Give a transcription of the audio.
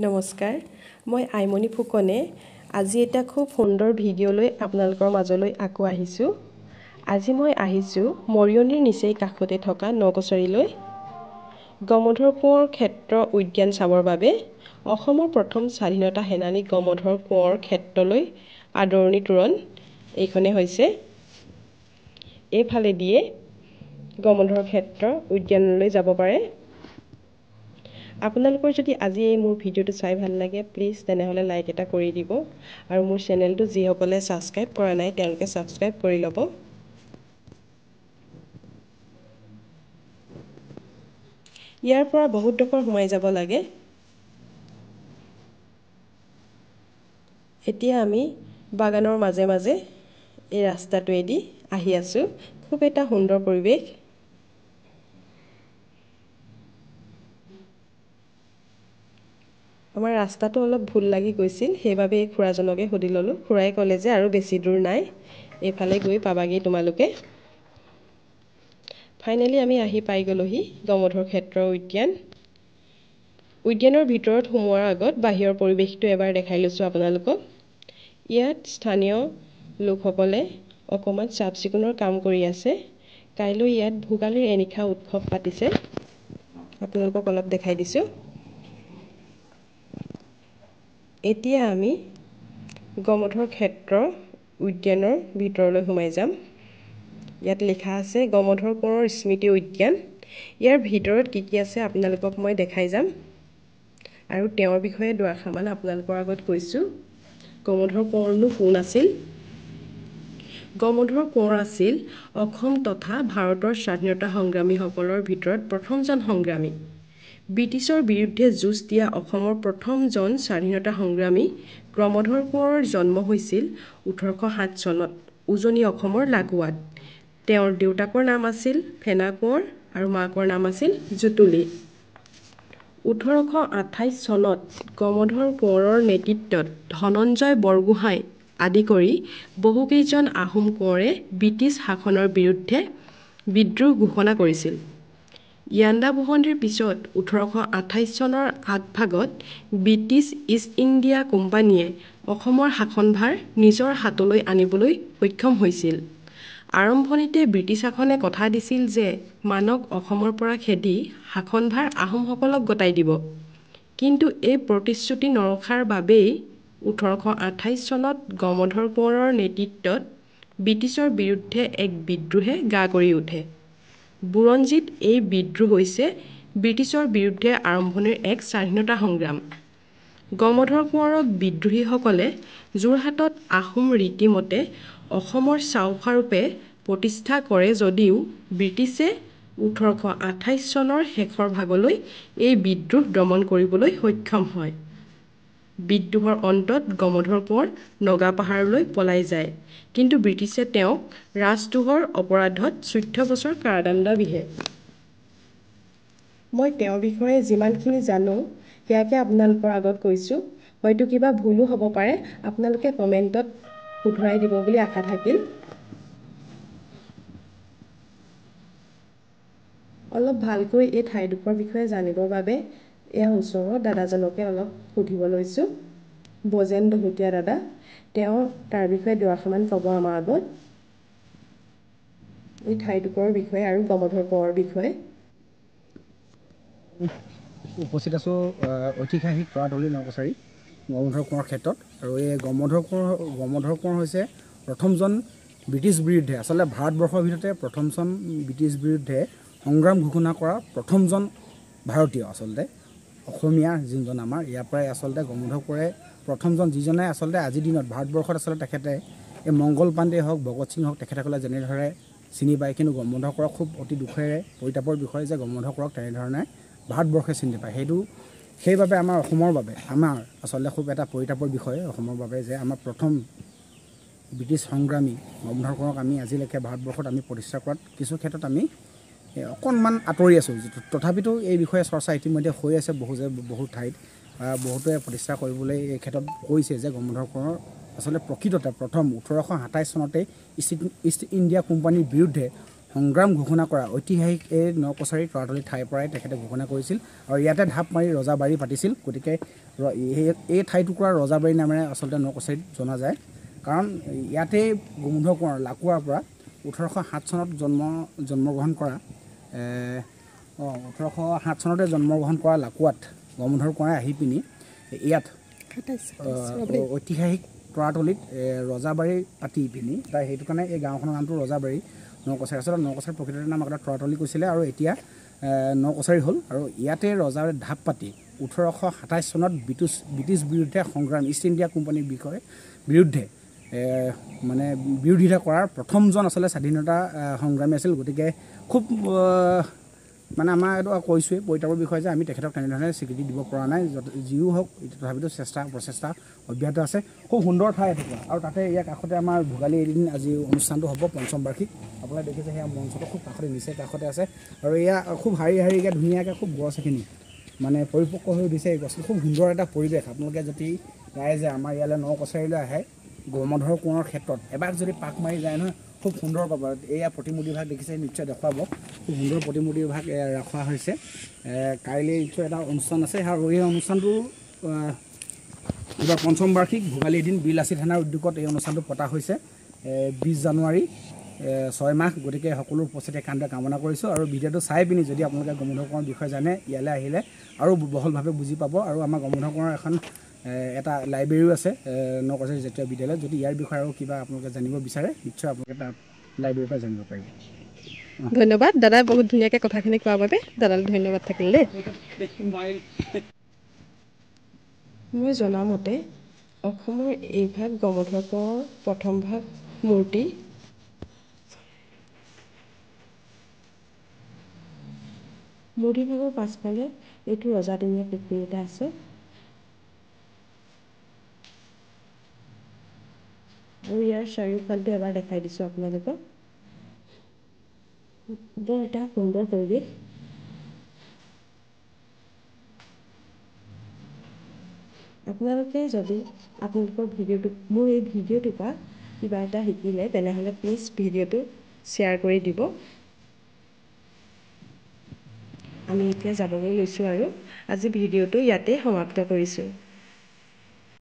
নমস্কাৰ, মই আইমণি ফুকনে আজি এটা খুব সুন্দৰ ভিডিঅ' লৈ আপোনালোকৰ মাজলৈ আকৌ আহিছোঁ। আজি মই আহিছোঁ মৰিয়নিৰ নিচেই কাষতে থকা নকছাৰীলৈ। গমধৰ কোঁৱৰ ক্ষেত্ৰ উদ্যান চাবৰ বাবে অসমৰ প্ৰথম স্বাধীনতা সেনানী গমধৰ কোঁৱৰ ক্ষেত্ৰলৈ আদৰণি তোৰণ এইখনে হৈছে। এইফালে দিয়ে গমধৰ ক্ষেত্ৰ উদ্যানলৈ যাব পাৰে। আপোনালোকৰ যদি আজি এই মোৰ ভিডিঅ'টো চাই ভাল লাগে প্লিজ তেনেহ'লে লাইক এটা কৰি দিব আৰু মোৰ চেনেলটো যিসকলে ছাবস্ক্ৰাইব কৰা নাই তেওঁলোকে ছাবস্ক্ৰাইব কৰি ল'ব। ইয়াৰ পৰা বহুত ডোখৰ সোমাই যাব লাগে। এতিয়া আমি বাগানৰ মাজে মাজে এই ৰাস্তাটোৱেদি আহি আছোঁ। খুব এটা সুন্দৰ পৰিৱেশ। আমাৰ ৰাস্তাটো অলপ ভুল লাগি গৈছিল, সেইবাবে এই খুৰাজনকে সুধি ল'লোঁ। খুৰাই ক'লে যে আৰু বেছি দূৰ নাই, এইফালে গৈ পাবাগৈ তোমালোকে। ফাইনেলি আমি আহি পাই গ'লোহি গমধৰ ক্ষেত্ৰ উদ্যান। উদ্যানৰ ভিতৰত সোমোৱাৰ আগত বাহিৰৰ পৰিৱেশটো এবাৰ দেখাই লৈছোঁ আপোনালোকক। ইয়াত স্থানীয় লোকসকলে অকণমান চাফ চিকুণৰ কাম কৰি আছে। কাইলৈ ইয়াত ভোগালীৰ এনিশা উৎসৱ পাতিছে, আপোনালোকক অলপ দেখাই দিছোঁ। এতিয়া আমি গমধৰ ক্ষেত্ৰ উদ্যানৰ ভিতৰলৈ সোমাই যাম। ইয়াত লিখা আছে গমধৰ কোঁৱৰৰ স্মৃতি উদ্যান। ইয়াৰ ভিতৰত কি কি আছে আপোনালোকক মই দেখাই যাম আৰু তেওঁৰ বিষয়ে দুআষাৰমান আপোনালোকৰ আগত কৈছোঁ। গমধৰ কোঁৱৰনো কোন আছিল? গমধৰ কোঁৱৰ আছিল অসম তথা ভাৰতৰ স্বাধীনতা সংগ্ৰামীসকলৰ ভিতৰত প্ৰথমজন সংগ্ৰামী। ব্ৰিটিছৰ বিৰুদ্ধে যুঁজ দিয়া অসমৰ প্ৰথমজন স্বাধীনতা সংগ্ৰামী গমধৰ কোঁৱৰৰ জন্ম হৈছিল 1807 চনত উজনি অসমৰ লাগুৱাত। তেওঁৰ দেউতাকৰ নাম আছিল ফেনা কোঁৱৰ আৰু মাকৰ নাম আছিল জুতুলি। 1828 চনত গমধৰ কোঁৱৰৰ নেতৃত্বত ধনঞ্জয় বৰগোহাঁই আদি কৰি বহুকেইজন আহোম কোঁৱৰে ব্ৰিটিছ শাসনৰ বিৰুদ্ধে বিদ্ৰোহ ঘোষণা কৰিছিল। ইয়াণ্ডাবুসন্ধিৰ পিছত 1828 চনৰ আগভাগত ব্ৰিটিছ ইষ্ট ইণ্ডিয়া কোম্পানীয়ে অসমৰ শাসনভাৰ নিজৰ হাতলৈ আনিবলৈ সক্ষম হৈছিল। আৰম্ভণিতে ব্ৰিটিছ শাসনে কথা দিছিল যে মানক অসমৰ পৰা খেদি শাসনভাৰ আহোমসকলক গতাই দিব। কিন্তু এই প্ৰতিশ্ৰুতি নৰখাৰ বাবেই 1828 চনত গমধৰ কোঁৱৰৰ নেতৃত্বত ব্ৰিটিছৰ বিৰুদ্ধে এক বিদ্ৰোহে গা কৰি উঠে। বুৰঞ্জীত এই বিদ্ৰোহ হৈছে ব্ৰিটিছৰ বিৰুদ্ধে আৰম্ভণিৰ এক স্বাধীনতা সংগ্ৰাম। গমধৰ কোঁৱৰক বিদ্ৰোহীসকলে যোৰহাটত আহোম ৰীতিমতে অসমৰ চাউকাৰূপে প্ৰতিষ্ঠা কৰে যদিও ব্ৰিটিছে 1828 চনৰ শেষৰ ভাগলৈ এই বিদ্ৰোহ দমন কৰিবলৈ সক্ষম হয়। বিদ্ৰোহৰ অন্তত গমধৰ কোঁৱৰ নগাপাহাৰলৈ পলাই যায়, কিন্তু ব্ৰিটিছে তেওঁক ৰাজদ্ৰোহৰ অপৰাধত 14 বছৰ কাৰাদণ্ড বিহে। মই তেওঁৰ বিষয়ে যিমানখিনি জানো সেয়াকে আপোনালোকৰ আগত কৈছোঁ। হয়তো কিবা ভুলো হ'ব পাৰে, আপোনালোকে কমেণ্টত শুধৰাই দিব বুলি আশা থাকিল। অলপ ভালকৈ এই ঠাইডোখৰ বিষয়ে জানিবৰ বাবে এয়া ওচৰৰ দাদাজনকে অলপ সুধিব লৈছোঁ। বজেন দহোটীয়া দাদা, তেওঁ তাৰ বিষয়ে দুআষাৰমান ক'ব আমাৰ আগত, এই ঠাইডোখৰৰ বিষয়ে আৰু গমধৰ কোঁৱৰৰ বিষয়ে। উপস্থিত আছোঁ ঐতিহাসিক তৰাতলী নকছাৰী গমধৰ কোঁৱৰ ক্ষেত্ৰত। আৰু এই গমধৰ কোঁৱৰ হৈছে প্ৰথমজন ব্ৰিটিছ বিৰুদ্ধে, আচলতে ভাৰতবৰ্ষৰ ভিতৰতে প্ৰথমজন ব্ৰিটিছ বিৰুদ্ধে সংগ্ৰাম ঘোষণা কৰা প্ৰথমজন ভাৰতীয়। আচলতে অসমীয়া যোনজন আমাৰ ইয়াৰ পৰাই আচলতে গমধৰ কোঁৱৰে প্ৰথমজন, যিজনে আচলতে আজিৰ দিনত ভাৰতবৰ্ষত আচলতে তেখেতে এই মংগল পাণ্ডে হওক, ভগত সিং হওক, তেখেতসকলে যেনেদৰে চিনি পায়, কিন্তু গমধৰ কোঁৱৰক খুব অতি দুখেৰে পৰিতাপৰ বিষয় যে গমধৰ কোঁৱৰক তেনেধৰণে ভাৰতবৰ্ষে চিনি পায়। সেইবাবে আমাৰ অসমৰ বাবে আমাৰ আচলতে খুব এটা পৰিতাপৰ বিষয় অসমৰ বাবে যে আমাৰ প্ৰথম ব্ৰিটিছ সংগ্ৰামী গমধৰ কোঁৱৰক আমি আজিলৈকে ভাৰতবৰ্ষত আমি প্ৰতিষ্ঠা কৰাত কিছু ক্ষেত্ৰত আমি অকণমান আঁতৰি আছোঁ। তথাপিতো এই বিষয়ে চৰ্চা ইতিমধ্যে হৈ আছে বহু ঠাইত, বহুতে প্ৰতিষ্ঠা কৰিবলৈ এই ক্ষেত্ৰত কৈছে যে গমধৰ কোঁৱৰ আচলতে প্ৰকৃততে প্ৰথম 1827 চনতেই ইষ্ট ইণ্ডিয়া কোম্পানীৰ বিৰুদ্ধে সংগ্ৰাম ঘোষণা কৰা ঐতিহাসিক এই নকছাৰী তৰাতলী ঠাইৰ পৰাই তেখেতে ঘোষণা কৰিছিল আৰু ইয়াতে ঢাপ মাৰি ৰজাবাৰী পাতিছিল। গতিকে এই ঠাইটুকুৰা ৰজাবাৰী নামেৰে আচলতে নকছাৰীত জনা যায়। কাৰণ ইয়াতেই গোমধৰ কোঁৱৰ লাকুৱাৰ পৰা 1807 চনত জন্মগ্ৰহণ কৰা 1807 চনতে জন্মগ্ৰহণ কৰা লাকুৱাত গোমধৰ কোঁৱৰে আহি পিনি ইয়াত ঐতিহাসিক তৰাতলীত ৰজাবাৰী পাতি পিনি তাৰ সেইটো কাৰণে এই গাঁওখনৰ নামটো ৰজাবাৰী নকছাৰী। আচলতে নকছাৰী প্ৰকৃতৰ নাম আগতে তৰাতলী কৈছিলে আৰু এতিয়া নকছাৰী হ'ল। আৰু ইয়াতে ৰজাৰ ঢাপ পাতি 1827 চনত ব্ৰিটিছ বিৰুদ্ধে সংগ্ৰাম ইষ্ট ইণ্ডিয়া কোম্পানীৰ বিৰুদ্ধে মানে বিৰোধিতা কৰাৰ প্ৰথমজন আচলতে স্বাধীনতা সংগ্ৰামী আছিল। গতিকে খুব মানে আমাৰ এইটো কৈছোঁৱেই পইতাবৰ বিষয়ে যে আমি তেখেতক তেনেধৰণে স্বীকৃতি দিব পৰা নাই। যিও হওক তথাপিতো প্ৰচেষ্টা অব্যাহত আছে। খুব সুন্দৰ ঠাই এটুকুৰা আৰু তাতে ইয়াৰ কাষতে আমাৰ ভোগালী এদিন আজি অনুষ্ঠানটো হ'ব পঞ্চম বাৰ্ষিক। আপোনালোকে দেখিছে সেয়া মঞ্চটো খুব কাষতে নিচে কাষতে আছে আৰু এয়া খুব শাৰীকৈ ধুনীয়াকৈ খুব গছ এখিনি মানে পৰিপক্ক হৈ উঠিছে। এই গছটো খুব সুন্দৰ এটা পৰিৱেশ। আপোনালোকে যদি ৰাইজে আমাৰ ইয়ালৈ নকছাৰীলৈ আহে গোমধৰ কোঁৱৰৰ ক্ষেত্ৰত এবাৰ যদি পাক মাৰি যায় নহয় খুব সুন্দৰ পাব। এয়া প্ৰতিমূৰ্তি ভাগ দেখিছে নিশ্চয় দেখুৱাব। খুব সুন্দৰ প্ৰতিমূৰ্তি ভাগ ৰখা হৈছে। কাইলৈ নিশ্চয় এটা অনুষ্ঠান আছে আৰু এই অনুষ্ঠানটো এইবাৰ পঞ্চম বাৰ্ষিক ভোগালী এদিন বিলাচী থানাৰ উদ্যোগত এই অনুষ্ঠানটো পতা হৈছে 20 জানুৱাৰী 6 মাহ। গতিকে সকলো উপস্থিতি কামনা কৰিছোঁ আৰু ভিডিঅ'টো চাই পিনি যদি আপোনালোকে গোমধৰ কোঁৱৰৰ বিষয়ে জানে ইয়ালৈ আহিলে আৰু বহলভাৱে বুজি পাব। আৰু আমাৰ গোমধৰ কোঁৱৰৰ এখন এটা লাইব্ৰেৰীও আছে নকছাৰী জাতীয় বিদ্যালয়ত। যদি ইয়াৰ বিষয়ে আৰু কিবা আপোনালোকে জানিব বিচাৰে নিশ্চয় আপোনালোকে তাত লাইব্ৰেৰীৰ পৰা জানিব পাৰিব। ধন্যবাদ দাদাই বহুত ধুনীয়াকৈ কথাখিনি কোৱাৰ বাবে দাদালৈ ধন্যবাদ থাকিল দেই। মই জনামতে অসমৰ এইভাগ গোমধৰ কোঁৱৰৰ প্ৰথম ভাগ মূৰ্তি মূৰ্তিভাগৰ পাছফালে এইটো ৰজাদিনীয়া পুখুৰী এটা আছে। আৰু ইয়াৰ চাৰিওফালটো এবাৰ দেখাই দিছোঁ আপোনালোকক। বৰ এটা সুন্দৰ পৰিৱেশ। আপোনালোকে যদি আপোনালোকৰ মোৰ এই ভিডিঅ'টোৰ পৰা কিবা এটা শিকিলে তেনেহ'লে প্লিজ ভিডিঅ'টো শ্বেয়াৰ কৰি দিব। আমি এতিয়া যাবলৈ লৈছোঁ আৰু আজি ভিডিঅ'টো ইয়াতে সমাপ্ত কৰিছোঁ।